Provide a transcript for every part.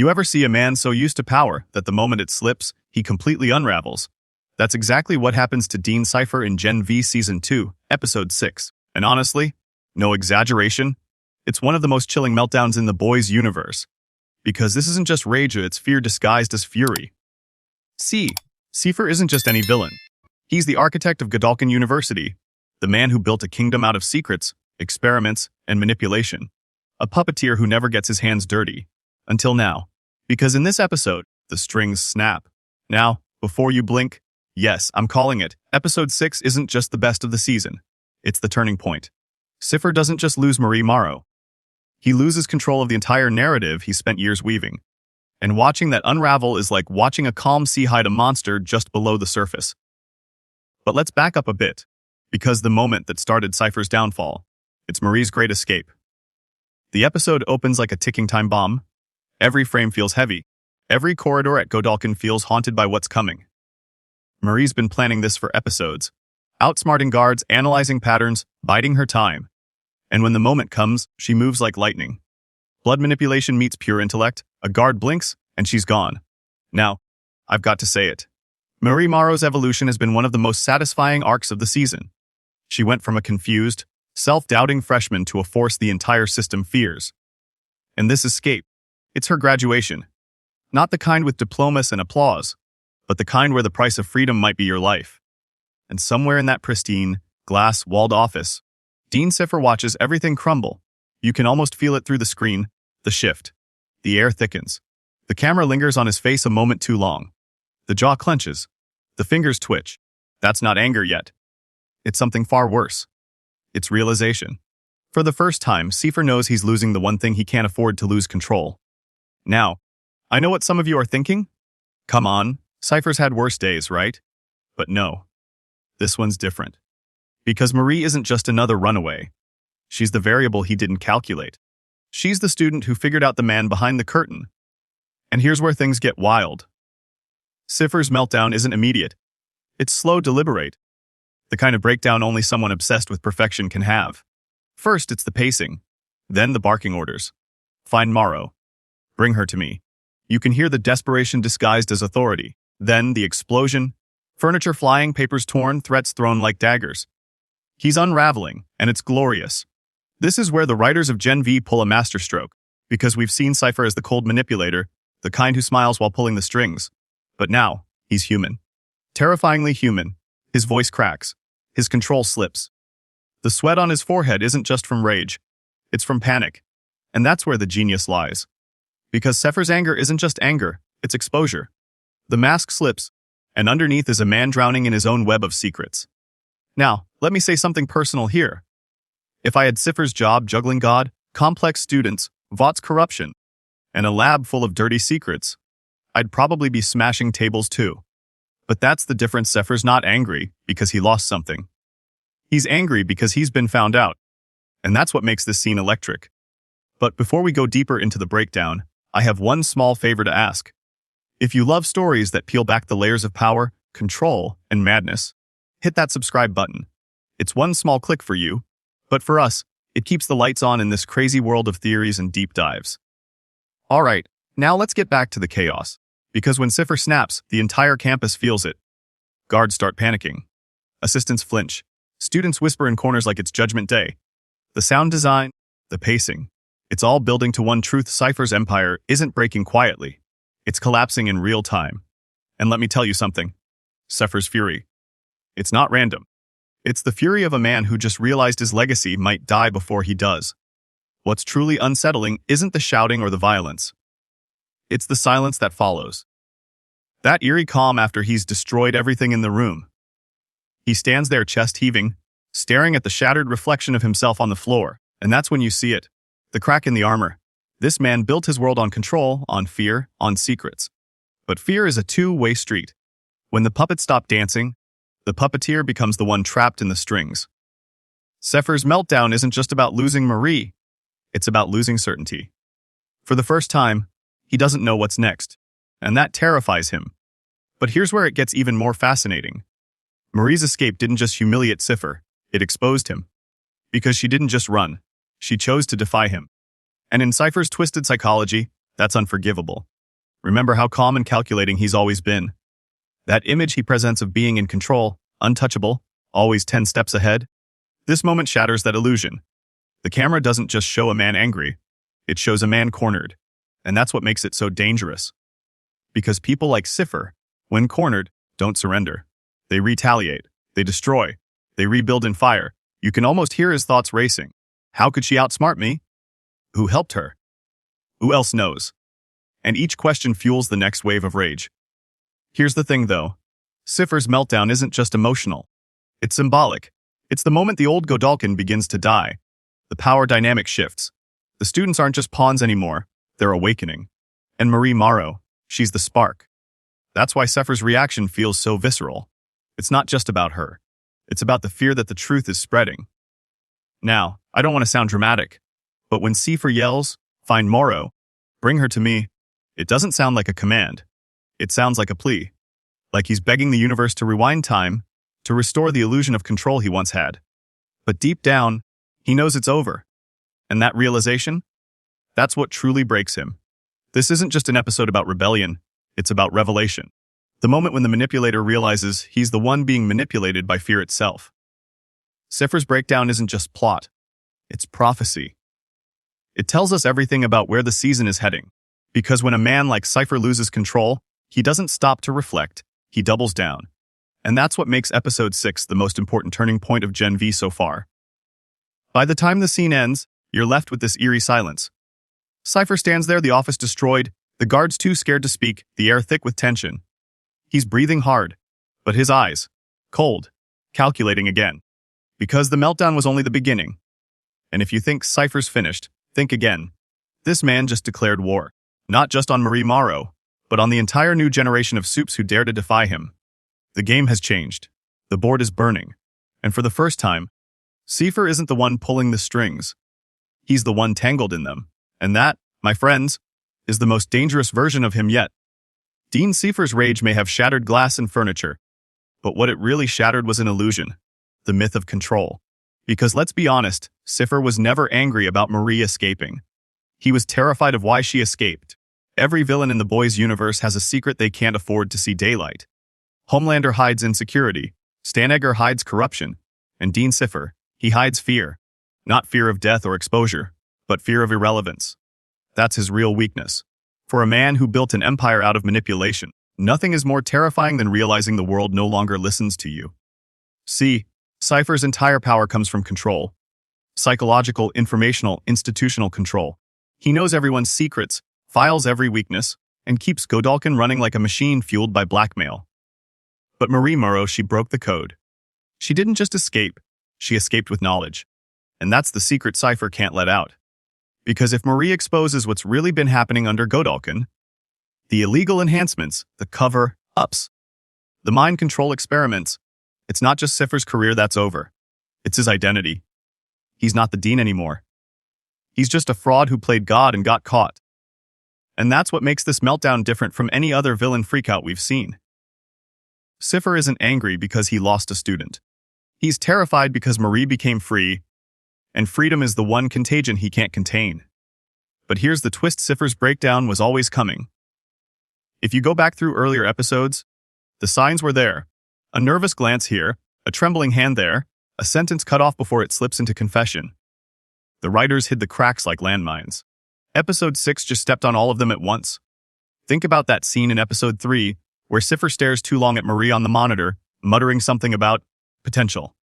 You ever see a man so used to power that the moment it slips, he completely unravels? That's exactly what happens to Dean Cipher in Gen V Season 2, Episode 6. And honestly, no exaggeration, it's one of the most chilling meltdowns in the boys' universe. Because this isn't just rage, it's fear disguised as fury. Cipher isn't just any villain. He's the architect of Godolkin University, the man who built a kingdom out of secrets, experiments, and manipulation. A puppeteer who never gets his hands dirty. Until now. Because in this episode, the strings snap. Now, before you blink, yes, I'm calling it, Episode 6 isn't just the best of the season. It's the turning point. Cipher doesn't just lose Marie Morrow. He loses control of the entire narrative he spent years weaving. And watching that unravel is like watching a calm sea hide a monster just below the surface. But let's back up a bit. Because the moment that started Cipher's downfall, it's Marie's great escape. The episode opens like a ticking time bomb. Every frame feels heavy. Every corridor at Godolkin feels haunted by what's coming. Marie's been planning this for episodes, outsmarting guards, analyzing patterns, biding her time. And when the moment comes, she moves like lightning. Blood manipulation meets pure intellect, a guard blinks, and she's gone. Now, I've got to say it. Marie Morrow's evolution has been one of the most satisfying arcs of the season. She went from a confused, self-doubting freshman to a force the entire system fears. And this escape, it's her graduation. Not the kind with diplomas and applause, but the kind where the price of freedom might be your life. And somewhere in that pristine, glass-walled office, Dean Cipher watches everything crumble. You can almost feel it through the screen, the shift. The air thickens. The camera lingers on his face a moment too long. The jaw clenches. The fingers twitch. That's not anger yet. It's something far worse. It's realization. For the first time, Cipher knows he's losing the one thing he can't afford to lose: control. Now, I know what some of you are thinking. Come on, Cipher's had worse days, right? But no. This one's different. Because Marie isn't just another runaway. She's the variable he didn't calculate. She's the student who figured out the man behind the curtain. And here's where things get wild. Cipher's meltdown isn't immediate. It's slow, deliberate. The kind of breakdown only someone obsessed with perfection can have. First, it's the pacing. Then the barking orders. Find Morrow. Bring her to me. You can hear the desperation disguised as authority. Then the explosion. Furniture flying, papers torn, threats thrown like daggers. He's unraveling, and it's glorious. This is where the writers of Gen V pull a masterstroke, because we've seen Cipher as the cold manipulator, the kind who smiles while pulling the strings. But now, he's human. Terrifyingly human. His voice cracks. His control slips. The sweat on his forehead isn't just from rage. It's from panic. And that's where the genius lies. Because Cipher's anger isn't just anger, it's exposure. The mask slips, and underneath is a man drowning in his own web of secrets. Now, let me say something personal here. If I had Cipher's job juggling God, complex students, Vought's corruption, and a lab full of dirty secrets, I'd probably be smashing tables too. But that's the difference. Cipher's not angry because he lost something. He's angry because he's been found out. And that's what makes this scene electric. But before we go deeper into the breakdown, I have one small favor to ask. If you love stories that peel back the layers of power, control, and madness, hit that subscribe button. It's one small click for you, but for us, it keeps the lights on in this crazy world of theories and deep dives. Alright, now let's get back to the chaos. Because when Cipher snaps, the entire campus feels it. Guards start panicking. Assistants flinch. Students whisper in corners like it's Judgment Day. The sound design, the pacing, it's all building to one truth: Cipher's empire isn't breaking quietly. It's collapsing in real time. And let me tell you something. Cipher's fury. It's not random. It's the fury of a man who just realized his legacy might die before he does. What's truly unsettling isn't the shouting or the violence. It's the silence that follows. That eerie calm after he's destroyed everything in the room. He stands there, chest heaving, staring at the shattered reflection of himself on the floor, and that's when you see it. The crack in the armor. This man built his world on control, on fear, on secrets. But fear is a two-way street. When the puppets stop dancing, the puppeteer becomes the one trapped in the strings. Cipher's meltdown isn't just about losing Marie. It's about losing certainty. For the first time, he doesn't know what's next, and that terrifies him. But here's where it gets even more fascinating. Marie's escape didn't just humiliate Cipher, it exposed him. Because she didn't just run, she chose to defy him. And in Cipher's twisted psychology, That's unforgivable. Remember how calm and calculating he's always been. That image he presents of being in control, untouchable, always 10 steps ahead. This moment shatters that illusion. The camera doesn't just show a man angry. It shows a man cornered. And that's what makes it so dangerous. Because people like Cipher, when cornered, don't surrender. They retaliate. They destroy. They rebuild in fire. You can almost hear his thoughts racing. How could she outsmart me? Who helped her? Who else knows? And each question fuels the next wave of rage. Here's the thing, though. Cipher's meltdown isn't just emotional. It's symbolic. It's the moment the old Godolkin begins to die. The power dynamic shifts. The students aren't just pawns anymore. They're awakening. And Marie Morrow, she's the spark. That's why Cipher's reaction feels so visceral. It's not just about her. It's about the fear that the truth is spreading. Now, I don't want to sound dramatic, but when Cipher yells, "Find Morrow, bring her to me," it doesn't sound like a command. It sounds like a plea. Like he's begging the universe to rewind time, to restore the illusion of control he once had. But deep down, he knows it's over. And that realization? That's what truly breaks him. This isn't just an episode about rebellion, it's about revelation. The moment when the manipulator realizes he's the one being manipulated by fear itself. Cipher's breakdown isn't just plot, it's prophecy. It tells us everything about where the season is heading. Because when a man like Cipher loses control, he doesn't stop to reflect, he doubles down. And that's what makes episode 6 the most important turning point of Gen V so far. By the time the scene ends, you're left with this eerie silence. Cipher stands there, the office destroyed, the guards too scared to speak, the air thick with tension. He's breathing hard, but his eyes, cold, calculating again. Because the meltdown was only the beginning. And if you think Cipher's finished, think again. This man just declared war, not just on Marie Morrow, but on the entire new generation of supes who dare to defy him. The game has changed. The board is burning. And for the first time, Cipher isn't the one pulling the strings. He's the one tangled in them. And that, my friends, is the most dangerous version of him yet. Dean Cipher's rage may have shattered glass and furniture, but what it really shattered was an illusion, the myth of control. Because let's be honest, Cipher was never angry about Marie escaping. He was terrified of why she escaped. Every villain in the boys' universe has a secret they can't afford to see daylight. Homelander hides insecurity, Stanegger hides corruption, and Dean Cipher, he hides fear. Not fear of death or exposure, but fear of irrelevance. That's his real weakness. For a man who built an empire out of manipulation, nothing is more terrifying than realizing the world no longer listens to you. See, Cipher's entire power comes from control. Psychological, informational, institutional control. He knows everyone's secrets, files every weakness, and keeps Godolkin running like a machine fueled by blackmail. But Marie Morrow, she broke the code. She didn't just escape, she escaped with knowledge. And that's the secret Cipher can't let out. Because if Marie exposes what's really been happening under Godolkin, the illegal enhancements, the cover-ups, the mind control experiments, it's not just Cipher's career that's over. It's his identity. He's not the dean anymore. He's just a fraud who played God and got caught. And that's what makes this meltdown different from any other villain freakout we've seen. Cipher isn't angry because he lost a student. He's terrified because Marie became free, and freedom is the one contagion he can't contain. But here's the twist: Cipher's breakdown was always coming. If you go back through earlier episodes, the signs were there. A nervous glance here, a trembling hand there, a sentence cut off before it slips into confession. The writers hid the cracks like landmines. Episode 6 just stepped on all of them at once. Think about that scene in episode 3, where Cipher stares too long at Marie on the monitor, muttering something about potential.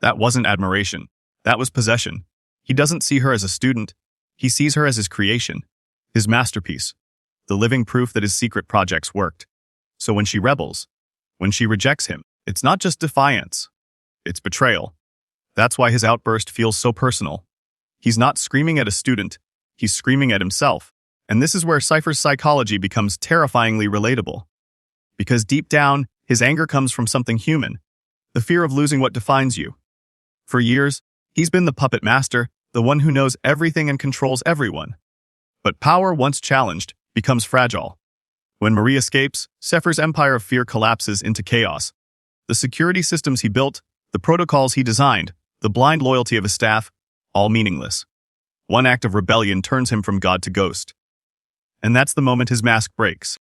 That wasn't admiration. That was possession. He doesn't see her as a student. He sees her as his creation, his masterpiece, the living proof that his secret projects worked. So when she rebels, when she rejects him, it's not just defiance. It's betrayal. That's why his outburst feels so personal. He's not screaming at a student. He's screaming at himself. And this is where Cipher's psychology becomes terrifyingly relatable. Because deep down, his anger comes from something human, the fear of losing what defines you. For years, he's been the puppet master, the one who knows everything and controls everyone. But power, once challenged, becomes fragile. When Marie escapes, Cipher's empire of fear collapses into chaos. The security systems he built, the protocols he designed, the blind loyalty of his staff, all meaningless. One act of rebellion turns him from god to ghost. And that's the moment his mask breaks.